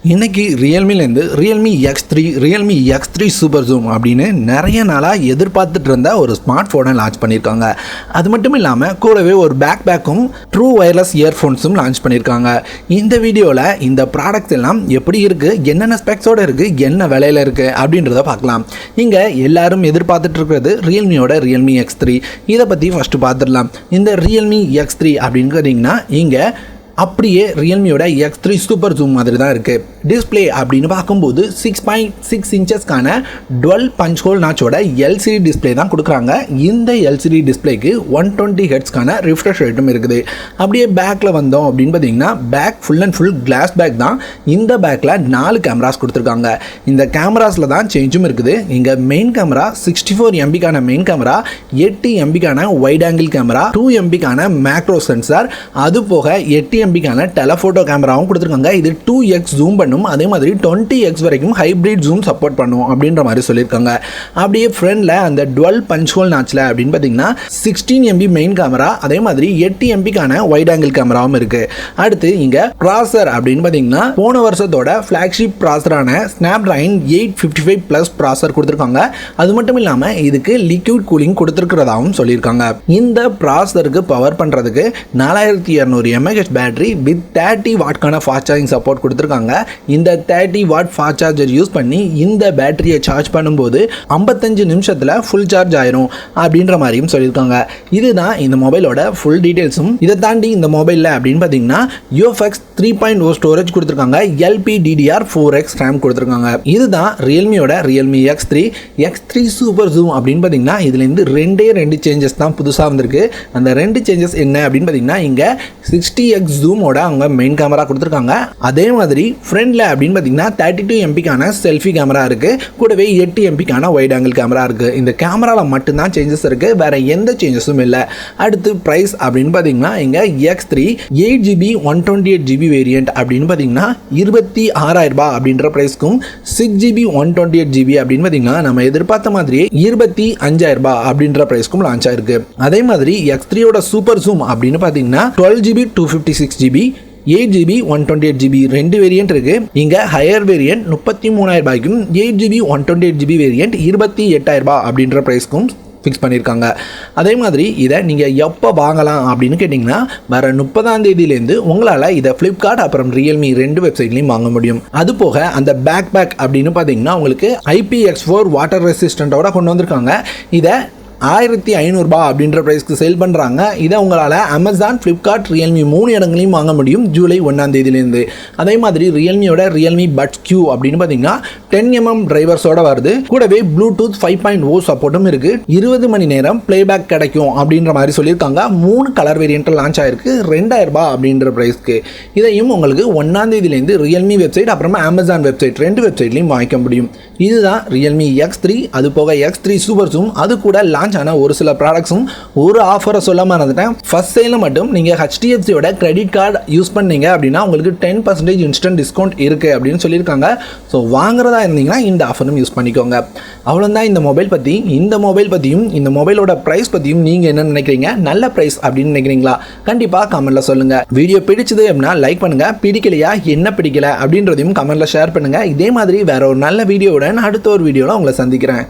இன்னைக்கு ரியல்மிலேருந்து Realme X3 super zoom அப்படின்னு நிறைய நாளாக எதிர்பார்த்துட்டு இருந்த ஒரு ஸ்மார்ட் ஃபோனை லான்ச் பண்ணியிருக்காங்க. அது மட்டும் இல்லாமல் கூடவே ஒரு பேக்கும் ட்ரூ வயர்லெஸ் இயர்ஃபோன்ஸும் லான்ச் பண்ணியிருக்காங்க. இந்த வீடியோவில் இந்த ப்ராடக்ட்ஸ் எல்லாம் எப்படி இருக்குது, என்னென்ன ஸ்பெக்ஸோடு இருக்குது, என்ன விலையில் இருக்குது அப்படின்றத பார்க்கலாம். இங்கே எல்லாரும் எதிர்பார்த்துட்டு இருக்கிறது ரியல்மியோட ரியல்மி X3. இதை பற்றி ஃபஸ்ட்டு பார்த்துடலாம். இந்த ரியல்மி X3 அப்படின்னு கேட்டிங்கன்னா இங்கே அப்படியே ரியல்மியோட X3 சூப்பர் ஜூம் மாதிரி தான் இருக்குது. டிஸ்பிளே அப்படின்னு பார்க்கும்போது 6.6 இன்ச்சஸ்க்கான டுவெல் பஞ்ச் ஹோல் நாச்சோட எல்சிடி டிஸ்பிளே தான் கொடுக்குறாங்க. இந்த எல்சிடி டிஸ்பிளேக்கு 120 ஹெர்ட்ஸ்க்கான ரிஃப்ரெஷ் ரேட்டும் இருக்குது. அப்படியே பேக்கில் வந்தோம் அப்படின்னு பார்த்தீங்கன்னா bag full and full glass bag தான். இந்த பேக்கில் 4 கேமராஸ் கொடுத்துருக்காங்க. இந்த கேமராஸில் தான் சேஞ்சும் இருக்குது. இங்கே மெயின் கேமரா 64 MBக்கான மெயின் கேமரா, 8 MBக்கான வைட் ஆங்கிள் கேமரா, 2 MBக்கான மேக்ரோ சென்சார், அது போக 8 MBக்கான டெலஃபோட்டோ கேமராவும் கொடுத்துருக்காங்க. இது 2x ஜூம் பண்ணும், அதே மாதிரி 20x வரைக்கும் ஹைப்ரிட் ஜூம் சப்போர்ட் பண்ணும் அப்படின்ற மாதிரி சொல்லியிருக்காங்க. அப்படியே ஃப்ரண்டில் அந்த டுவெல் பஞ்ச் ஹோல் நாச்சில் அப்படின்னு பார்த்தீங்கன்னா 16 MB மெயின் கேமரா, அதே மாதிரி 8 MBக்கான வைட் ஆங்கிள் கேமராவும் இருக்குது. அடுத்து இங்கே ப்ராசர் அப்படின்னு பார்த்தீங்கன்னா போன வருஷத்தோட ஃப்ளாக்ஷிப் ப்ராசரான ஸ்னாப்டிராகன் 855 ப்ளஸ் ப்ராசர் கொடுத்துருக்காங்க. அது மட்டும் இல்லாமல் இதுக்கு லிக்விட் கூலிங் கொடுத்துருக்கிறதாகவும் சொல்லியிருக்காங்க. இந்த ப்ராசருக்கு பவர் பண்ணுறதுக்கு 4200 mAh பேட்டரி வித் 30 வாட்கான ஃபாஸ்ட் சார்ஜிங் சப்போர்ட் கொடுத்துருக்காங்க. இந்த 30 வாட் ஃபாஸ்ட் சார்ஜர் யூஸ் பண்ணி இந்த பேட்டரியை சார்ஜ் பண்ணும்போது 55 நிமிஷத்தில் ஃபுல் சார்ஜ் ஆயிரும் அப்படின்ற மாதிரியும் சொல்லியிருக்காங்க. இதுதான் இந்த மொபைலோட ஃபுல் டீட்டெயில்ஸும். இதை தாண்டி இந்த மொபைலில் அப்படின்னு பார்த்தீங்கன்னா UFX 3.0 ஸ்டோரேஜ் கொடுத்துருக்காங்க. LPDDR4X RAM கொடுத்துருக்காங்க. இதுதான் ரியல்மியோட ரியல்மி X3 சூப்பர் ஜூம் அப்படின்னு பார்த்தீங்கன்னா இதுலேருந்து ரெண்டு சேஞ்சஸ் தான் புதுசாக வந்திருக்கு. அந்த 2 சேஞ்சஸ் என்ன அப்படின்னு பார்த்தீங்கன்னா இங்கே 60x ஜூமோட அவங்க மெயின் கேமரா கொடுத்துருக்காங்க. அதே மாதிரி ஃப்ரண்ட்ல அப்படின்னு பார்த்தீங்கன்னா 32 MBக்கான செல்ஃபி கேமரா இருக்குது. கூடவே 8 MBக்கான வைட் ஆங்கிள் கேமரா இருக்குது. இந்த கேமராவில் மட்டும்தான் சேஞ்சஸ் இருக்குது, வேற எந்த சேஞ்சஸும் இல்லை. அடுத்து ப்ரைஸ் அப்படின்னு பார்த்தீங்கன்னா இங்கே X3 8GB 128GB வேரியன்ட் அப்படின்னு பார்த்தீங்கன்னா 26,000 ரூபாய் அப்படின்ற ப்ரைஸ்க்கும் 6GB 128GB அப்படின்னு பார்த்தீங்கன்னா நம்ம எதிர்பார்த்த மாதிரியே 25,000 ரூபாய் அப்படின்ற ப்ரைஸ்க்கும் லான்ச் ஆயிருக்கு. அதே மாதிரி X3யோட சூப்பர் ஜூம் அப்படின்னு பார்த்தீங்கன்னா 12GB 256GB 8GB 128GB ரெண்டு வேரியன்ட் இருக்கு. இங்க ஹையர் வேரியன்ட் 33,000 ரூபாய்க்கும் 8GB 128GB வேரியன்ட் 28,000 ரூபாய் அப்படின்ற பிரைஸ்க்கும் ஃபிக்ஸ் பண்ணியிருக்காங்க. அதே மாதிரி இதை நீங்கள் எப்போ வாங்கலாம் அப்படின்னு கேட்டிங்கன்னா வர 30ஆம் தேதியிலேருந்து உங்களால் இதை ஃப்ளிப்கார்ட் அப்புறம் ரியல்மி ரெண்டு வெப்சைட்லையும் வாங்க முடியும். அது போக அந்த பேக் அப்படின்னு பார்த்தீங்கன்னா உங்களுக்கு IPX4 வாட்டர் ரெசிஸ்டண்ட்டோட கொண்டு வந்திருக்காங்க. இதை 1500 ரூபாய் அப்படின்ற ப்ரைஸ்க்கு சேல் பண்ணுறாங்க. இதை உங்களால் அமேசான், ஃப்ளிப்கார்ட், ரியல்மி 3 இடங்களையும் வாங்க முடியும் ஜூலை 1ஆம் தேதியிலேருந்து. அதே மாதிரி ரியல்மியோட ரியல்மி பட்ஸ் Q அப்படின்னு பார்த்தீங்கன்னா 10mm டிரைவர்ஸோட வருது. கூடவே ப்ளூடூத் 5.0 சப்போர்ட்டும் இருக்குது. 20 மணி நேரம் பிளேபேக் கிடைக்கும் அப்படின்ற மாதிரி சொல்லியிருக்காங்க. 3 கலர் வேரியன்ட் லான்ச் ஆயிருக்கு 2000 ரூபாய் அப்படின்ற ப்ரைஸ்க்கு. இதையும் உங்களுக்கு 1ஆம் தேதியிலேருந்து ரியல்மி வெப்சைட் அப்புறமா அமேசான் வெப்சைட் ரெண்டு வெப்சைட்லையும் வாங்கிக்க முடியும். இதுதான் ரியல்மி X3. அது போக X3 சூப்பர் ஜூம், அது கூட லான்ச் ஆன ஒரு சில ப்ராடக்ட்ஸும் ஒரு ஆஃபரை சொல்ல மறந்துட்டேன். ஃபர்ஸ்ட் சேலில் மட்டும் நீங்கள் HDFCயோட கிரெடிட் கார்டு யூஸ் பண்ணீங்க அப்படின்னா உங்களுக்கு 10% இன்ஸ்டன்ட் டிஸ்கவுண்ட் இருக்குது அப்படின்னு சொல்லியிருக்காங்க. ஸோ வாங்குறதா இருந்தீங்கன்னா இந்த ஆஃபரும் யூஸ் பண்ணிக்கோங்க. அவ்வளோதான் இந்த மொபைல் பற்றி. இந்த மொபைல் பற்றியும் இந்த மொபைலோட ப்ரைஸ் பற்றியும் நீங்கள் என்ன நினைக்கிறீங்க? நல்ல ப்ரைஸ் அப்படின்னு நினைக்கிறீங்களா? கண்டிப்பாக கமெண்ட்டில் சொல்லுங்கள். வீடியோ பிடிச்சது அப்படின்னா லைக் பண்ணுங்கள். பிடிக்கலையா, என்ன பிடிக்கல அப்படின்றதையும் கமெண்ட்டில் ஷேர் பண்ணுங்கள். இதே மாதிரி வேற ஒரு நல்ல வீடியோவுடன் அடுத்த ஒரு வீடியோவில் உங்களை சந்திக்கிறேன்.